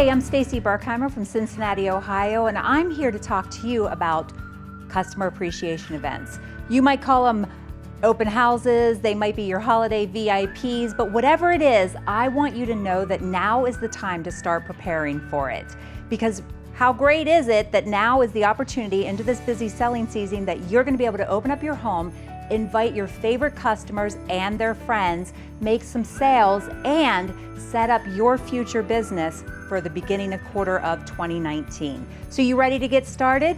Hi, I'm Stacy Berkheimer from Cincinnati, Ohio, and I'm here to talk to you about customer appreciation events. You might call them open houses, they might be your holiday VIPs, but whatever it is, I want you to know that now is the time to start preparing for it. Because how great is it that now is the opportunity into this busy selling season that you're going to be able to open up your home, invite your favorite customers and their friends, make some sales, and set up your future business for the beginning of quarter of 2019. So you ready to get started?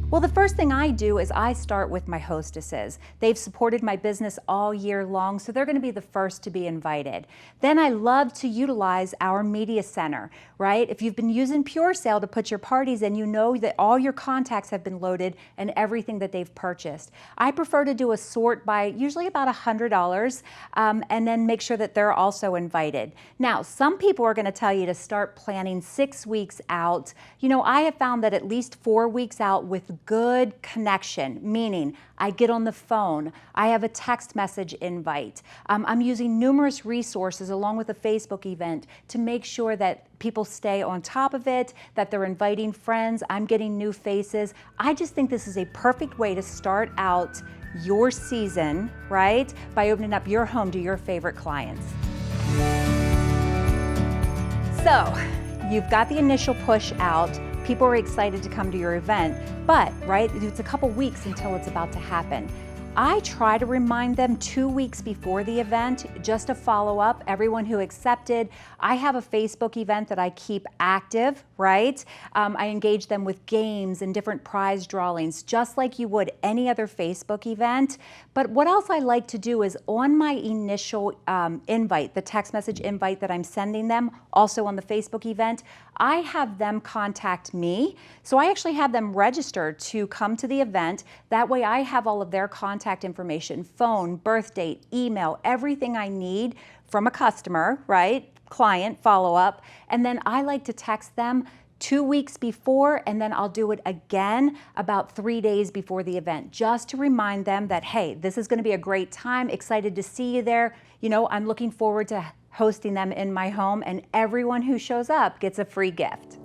Well, the first thing I do is I start with my hostesses. They've supported my business all year long, so they're going to be the first to be invited. Then I love to utilize our media center, right? If you've been using PureSale to put your parties in, you know that all your contacts have been loaded and everything that they've purchased. I prefer to do a sort by usually about $100 and then make sure that they're also invited. Now, some people are going to tell you to start planning 6 weeks out. You know, I have found that at least 4 weeks out with good connection, meaning I get on the phone, I have a text message invite. I'm using numerous resources along with a Facebook event to make sure that people stay on top of it, that they're inviting friends, I'm getting new faces. I just think this is a perfect way to start out your season, right? By opening up your home to your favorite clients. So, you've got the initial push out. People are excited to come to your event, but right, it's a couple weeks until it's about to happen. I try to remind them 2 weeks before the event just to follow up everyone who accepted. I have a Facebook event that I keep active, right? I engage them with games and different prize drawings, just like you would any other Facebook event. But what else I like to do is on my initial invite, the text message invite that I'm sending them, also on the Facebook event, I have them contact me. So I actually have them register to come to the event. That way I have all of their contact information, phone, birth date, email, everything I need from a customer, right? Client follow-up. And then I like to text them 2 weeks before, and then I'll do it again about 3 days before the event, just to remind them that, hey, this is going to be a great time, excited to see you there. You know, I'm looking forward to hosting them in my home, and everyone who shows up gets a free gift.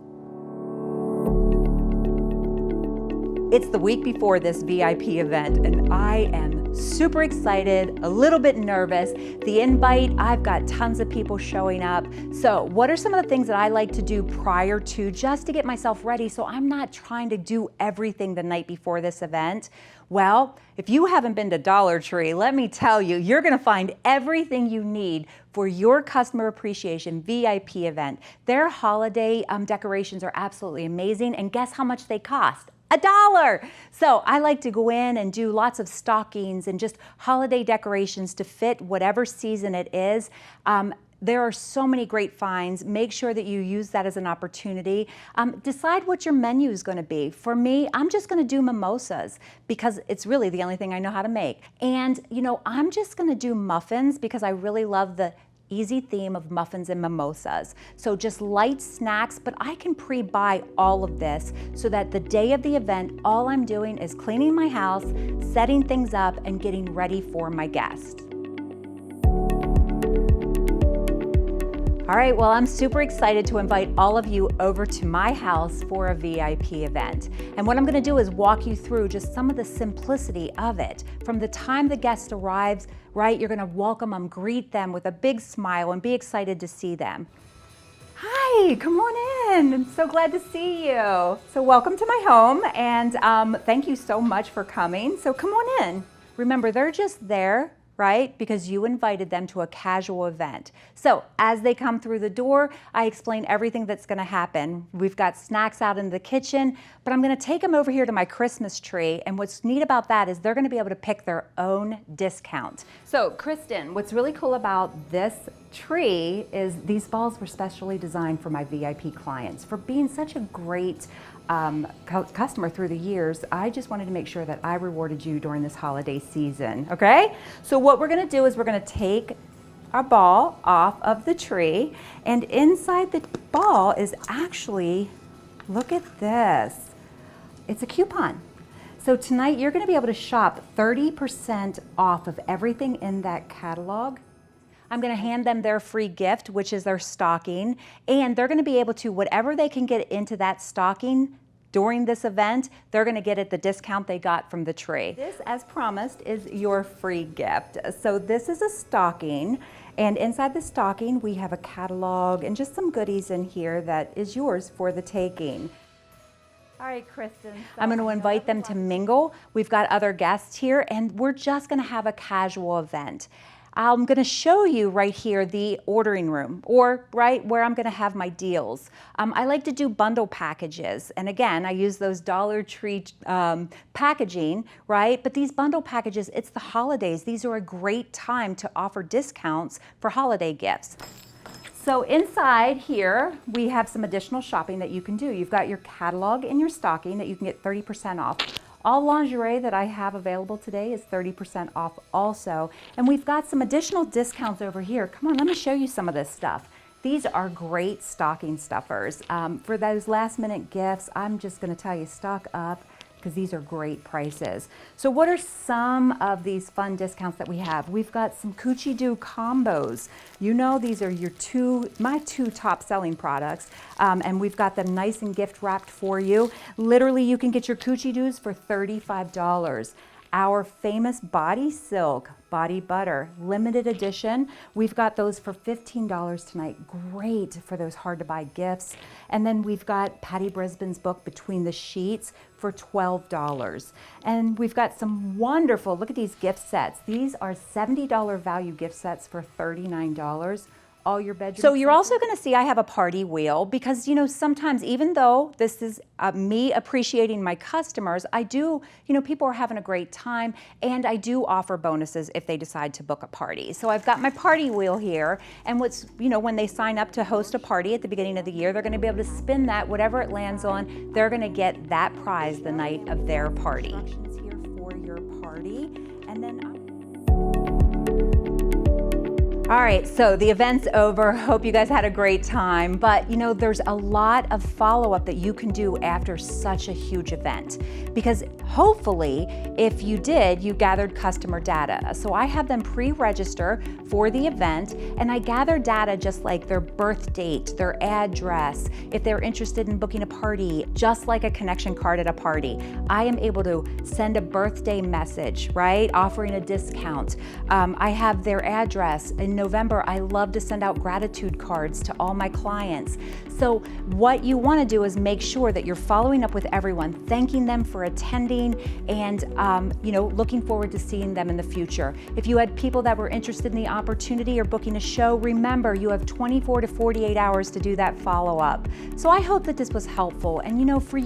It's the week before this VIP event, and I am super excited, a little bit nervous. The invite, I've got tons of people showing up. So what are some of the things that I like to do prior to just to get myself ready so I'm not trying to do everything the night before this event? Well, if you haven't been to Dollar Tree, let me tell you, you're going to find everything you need for your customer appreciation VIP event. Their holiday decorations are absolutely amazing, and guess how much they cost? $1. So I like to go in and do lots of stockings and just holiday decorations to fit whatever season it is. There are so many great finds. Make sure that you use that as an opportunity. Decide what your menu is going to be. For me, I'm just going to do mimosas because it's really the only thing I know how to make. And, you know, I'm just going to do muffins because I really love the easy theme of muffins and mimosas. So just light snacks, but I can pre-buy all of this so that the day of the event, all I'm doing is cleaning my house, setting things up, and getting ready for my guest. All right, well, I'm super excited to invite all of you over to my house for a VIP event. And what I'm gonna do is walk you through just some of the simplicity of it. From the time the guest arrives, right, you're gonna welcome them, greet them with a big smile and be excited to see them. Hi, come on in. I'm so glad to see you. So welcome to my home, and thank you so much for coming. So come on in. Remember, they're just there, right? Because you invited them to a casual event. So as they come through the door, I explain everything that's gonna happen. We've got snacks out in the kitchen, but I'm gonna take them over here to my Christmas tree. And what's neat about that is they're gonna be able to pick their own discount. So Kristen, what's really cool about this tree is these balls were specially designed for my VIP clients. For being such a great customer through the years, I just wanted to make sure that I rewarded you during this holiday season, okay? So what we're gonna do is we're gonna take our ball off of the tree, and inside the ball is actually, look at this, it's a coupon. So tonight you're gonna be able to shop 30% off of everything in that catalog. I'm gonna hand them their free gift, which is their stocking, and they're gonna be able to, whatever they can get into that stocking during this event, they're gonna get at the discount they got from the tree. This, as promised, is your free gift. So this is a stocking, and inside the stocking, we have a catalog and just some goodies in here that is yours for the taking. All right, Kristen. I'm going to invite them to mingle. We've got other guests here, and we're just going to have a casual event. I'm going to show you right here the ordering room, or right where I'm going to have my deals. I like to do bundle packages, and again, I use those Dollar Tree packaging, right? But these bundle packages, it's the holidays. These are a great time to offer discounts for holiday gifts. So inside here, we have some additional shopping that you can do. You've got your catalog and your stocking that you can get 30% off. All lingerie that I have available today is 30% off also. And we've got some additional discounts over here. Come on, let me show you some of this stuff. These are great stocking stuffers. For those last minute gifts, I'm just gonna tell you, stock up, because these are great prices. So what are some of these fun discounts that we have? We've got some Coochie Doo combos. You know, these are my two top selling products, and we've got them nice and gift wrapped for you. Literally, you can get your Coochie Doos for $35. Our famous Body Silk Body Butter, limited edition. We've got those for $15 tonight. Great for those hard to buy gifts. And then we've got Patty Brisbane's book, Between the Sheets, for $12. And we've got some wonderful, look at these gift sets. These are $70 value gift sets for $39. All your bedroom. So you're also going to see I have a party wheel, because you know, sometimes, even though this is me appreciating my customers, I do, you know, people are having a great time, and I do offer bonuses if they decide to book a party. So I've got my party wheel here, and what's, you know, when they sign up to host a party at the beginning of the year, they're going to be able to spin that, whatever it lands on, they're going to get that prize the night of their party. Instructions here for your party, and then all right, so the event's over. Hope you guys had a great time. But you know, there's a lot of follow-up that you can do after such a huge event, because hopefully, if you did, you gathered customer data. So I have them pre-register for the event, and I gather data just like their birth date, their address, if they're interested in booking a party, just like a connection card at a party. I am able to send a birthday message, right? Offering a discount. I have their address. In November, I love to send out gratitude cards to all my clients. So what you want to do is make sure that you're following up with everyone, thanking them for attending, and you know, looking forward to seeing them in the future. If you had people that were interested in the opportunity or booking a show, remember you have 24 to 48 hours to do that follow-up. So I hope that this was helpful. And you know, for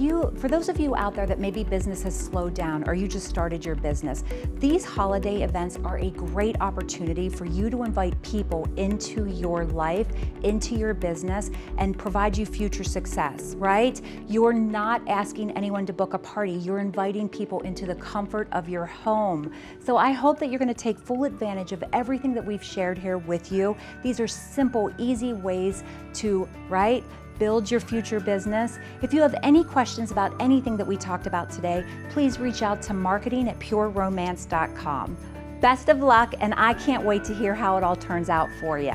those of you out there that maybe business has slowed down or you just started your business, these holiday events are a great opportunity for you to invite people into your life, into your business, and provide you future success, right? You're not asking anyone to book a party. You're inviting people into the comfort of your home. So I hope that you're going to take full advantage of everything that we've shared here with you. These are simple, easy ways to, right, build your future business. If you have any questions about anything that we talked about today, please reach out to marketing@pureromance.com. Best of luck, and I can't wait to hear how it all turns out for you.